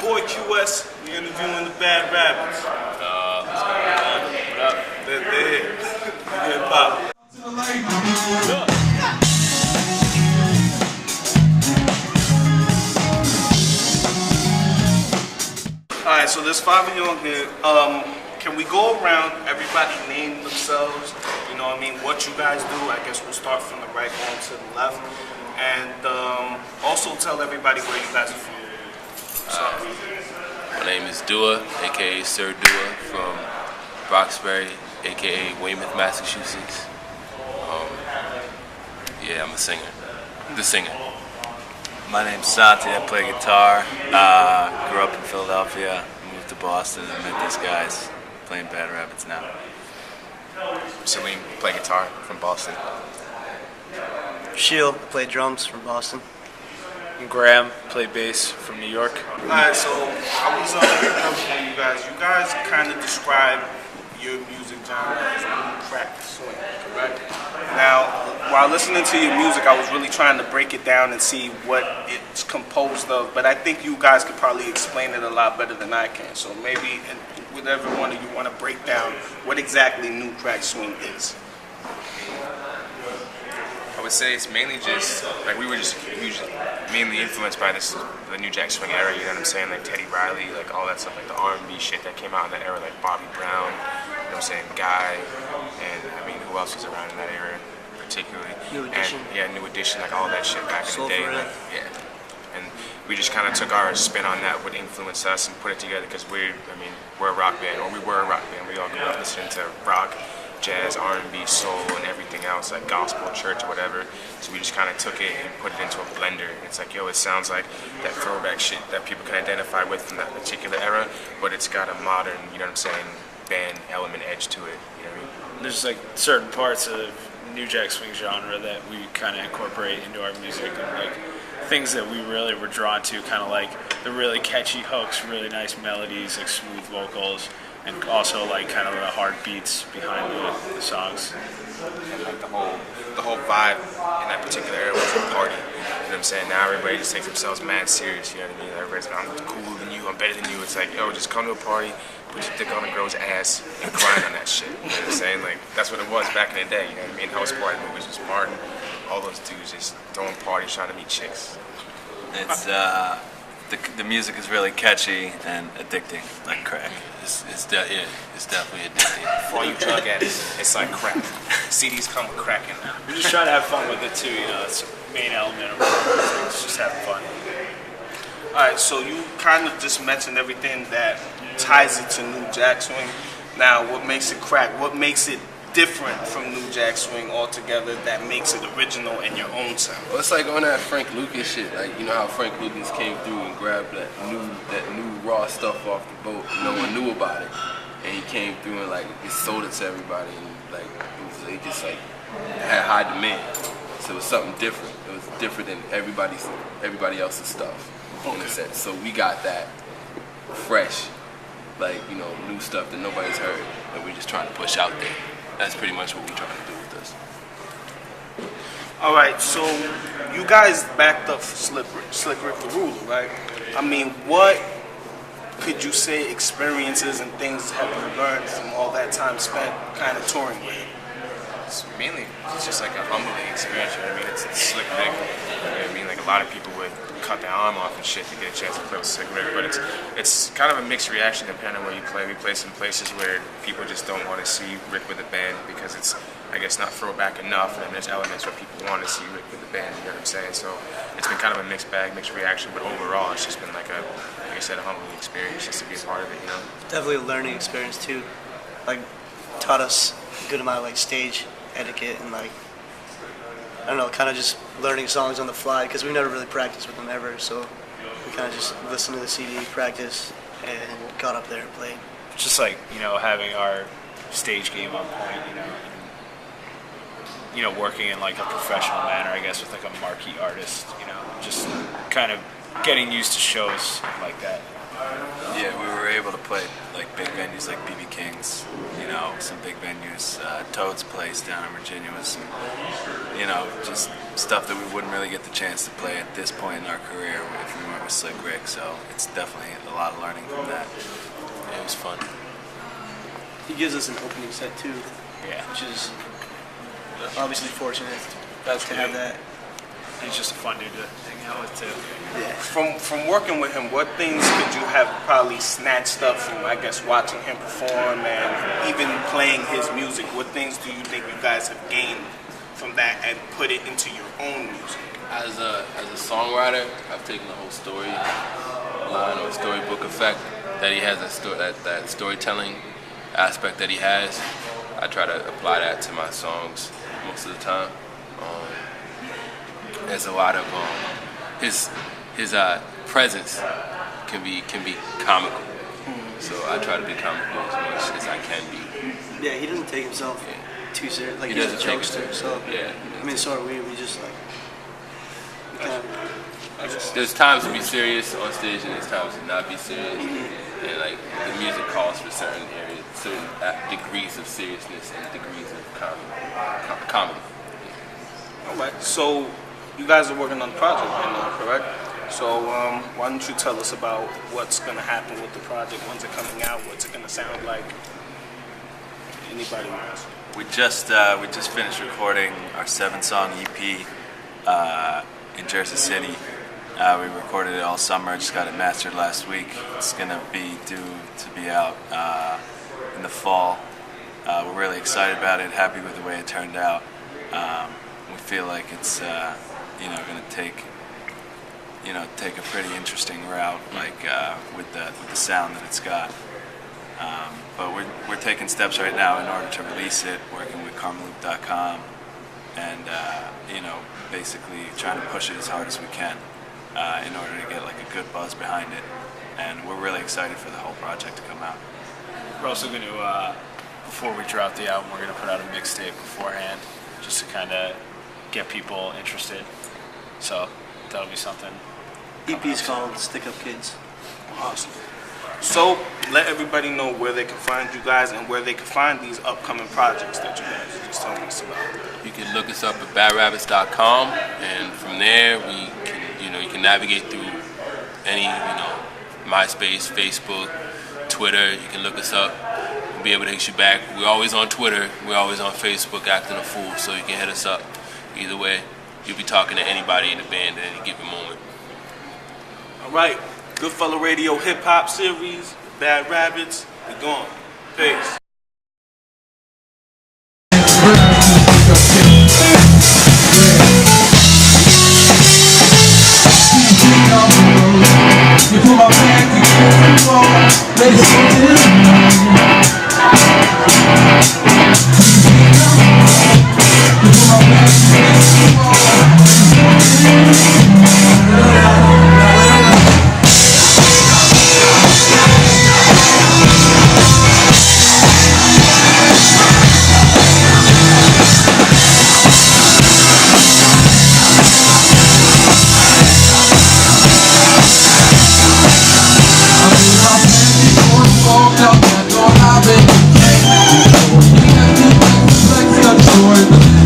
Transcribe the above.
boy QS. We're interviewing the Bad Rabbits. What up? They're here. Hip hop. Alright, so there's 5 of you on here. Can we go around, everybody name themselves, you know what I mean, what you guys do? I guess we'll start from the right going to the left. And also tell everybody where you guys are from. My name is Dua, aka Sir Dua, from Roxbury, aka Weymouth, Massachusetts. Yeah, I'm a singer. The singer. My name's Santi, I play guitar. Grew up in Philadelphia, moved to Boston and met these guys playing Bad Rabbits now. Salim, play guitar from Boston. Shield, play drums from Boston. And Graham, play bass from New York. Alright, so I was with you guys. You guys kind of describe your music genre as new crack swing, correct? Now, while listening to your music, I was really trying to break it down and see what it's composed of, but I think you guys could probably explain it a lot better than I can. So maybe, whatever one of you want to break down what exactly new crack swing is. I would say it's mainly just, like, we were just mainly influenced by the New Jack Swing era, you know what I'm saying? Like Teddy Riley, like all that stuff, like the R&B shit that came out in that era, like Bobby Brown, you know what I'm saying, Guy, and I mean, who else was around in that era particularly? New Edition. And, yeah, New Edition, like all that shit back in the day. Soulful, Like, yeah. And we just kind of took our spin on that, what influenced us, and put it together because we're a rock band, or we were a rock band. We all grew up listening to rock, jazz, R&B, soul, and everything else, like gospel, church, or whatever. So we just kind of took it and put it into a blender. It's like, yo, it sounds like that throwback shit that people can identify with from that particular era, but it's got a modern, you know what I'm saying, band element edge to it. You know what I mean? There's like certain parts of New Jack Swing genre that we kind of incorporate into our music, and like things that we really were drawn to, kind of like the really catchy hooks, really nice melodies, like smooth vocals, and also like kind of the hard beats behind the songs. And like the whole vibe in that particular era was a party. You know what I'm saying? Now everybody just takes themselves mad serious, you know what I mean? Everybody's like, I'm cooler than you, I'm better than you. It's like, yo, just come to a party, put your dick on a girl's ass, and grind on that shit. You know what I'm saying? Like, that's what it was back in the day, you know what I mean? House party movies was Martin, all those dudes just throwing parties, trying to meet chicks. It's the music is really catchy and addicting, like crack. It's definitely addicting. For all you drug addicts, it's like crack. CDs come with crack in them. We just try to have fun with it too, you know, it's the main element of it. It's just having fun. Alright, so you kind of just mentioned everything that ties it to New Jack Swing. Now, what makes it crack? What makes it different from New Jack Swing altogether that makes it original in your own sound? Well, it's like on that Frank Lucas shit. Like, you know how Frank Lucas came through and grabbed that new raw stuff off the boat. No one knew about it, and he came through and like he sold it to everybody, and like it just like had high demand. So it was something different. It was different than everybody else's stuff in a sense. So we got that fresh, like, you know, new stuff that nobody's heard that we're just trying to push out there. That's pretty much what we're trying to do with this. Alright, so you guys backed up Slick Rick the Ruler, right? I mean, what could you say experiences and things have you learned from all that time spent kind of touring with him? It's just like a humbling experience, you know what I mean? It's Slick Rick, you know what I mean? Like a lot of people would cut their arm off and shit to get a chance to play with Slick Rick, but it's kind of a mixed reaction depending on where you play. We play some places where people just don't want to see Rick with a band because it's, I guess, not throwback enough, and then there's elements where people want to see Rick with the band, you know what I'm saying? So it's been kind of a mixed bag, mixed reaction, but overall it's just been like like I said, a humbling experience just to be a part of it, you know? Definitely a learning experience too. Like, taught us a good amount of like stage etiquette and like, I don't know, kind of just learning songs on the fly because we never really practiced with them ever. So we kind of just listened to the CD, practice, and got up there and played. Just like, you know, having our stage game on point, you know, and, you know, working in like a professional manner, I guess, with like a marquee artist, you know, just kind of getting used to shows like that. Yeah, we were able to play like big venues like BB King's, you know, some big venues. Toad's Place down in Virginia was some, you know, just stuff that we wouldn't really get the chance to play at this point in our career if we weren't with Slick Rick. So it's definitely a lot of learning from that. It was fun. He gives us an opening set too, Yeah, which is obviously fortunate to have that. he's just a fun dude to hang out with too. Yeah. From working with him, what things could you have probably snatched up from, I guess, watching him perform and even playing his music? What things do you think you guys have gained from that and put it into your own music? As a songwriter, I've taken the whole story line or storybook effect that he has, that storytelling aspect that he has. I try to apply that to my songs most of the time. There's a lot of his presence can be comical, so I try to be comical as much as I can be. Yeah, he doesn't take himself too serious. Like He he's a doesn't take jokester, it- so yeah. I mean, so are we. We just like we kind of. There's times to be serious on stage and there's times to not be serious. And like the music calls for certain areas, certain degrees of seriousness and degrees of comedy. All right, so you guys are working on the project right now, correct? So why don't you tell us about what's going to happen with the project? When's it coming out? What's it going to sound like? Anybody wants? We just finished recording our 7-song EP in Jersey City. We recorded it all summer. Just got it mastered last week. It's gonna be due to be out in the fall. We're really excited about it. Happy with the way it turned out. We feel like it's gonna take a pretty interesting route, like with the sound that it's got. But we're taking steps right now in order to release it, working with karmaloop.com, and basically trying to push it as hard as we can in order to get like a good buzz behind it. And we're really excited for the whole project to come out. We're also going to, before we drop the album, we're going to put out a mixtape beforehand, just to kind of get people interested. So that'll be something. EP's called Stick Up Kids. Awesome. So let everybody know where they can find you guys and where they can find these upcoming projects that you guys are just telling us about. You can look us up at badrabbits.com, and from there you can navigate through any MySpace, Facebook, Twitter. You can look us up. We'll be able to hit you back. We're always on Twitter. We're always on Facebook acting a fool, so you can hit us up. Either way, you'll be talking to anybody in the band at any given moment. All right. Goodfella Radio Hip Hop Series, Bad Rabbits, we gone. Peace. You put my back I've been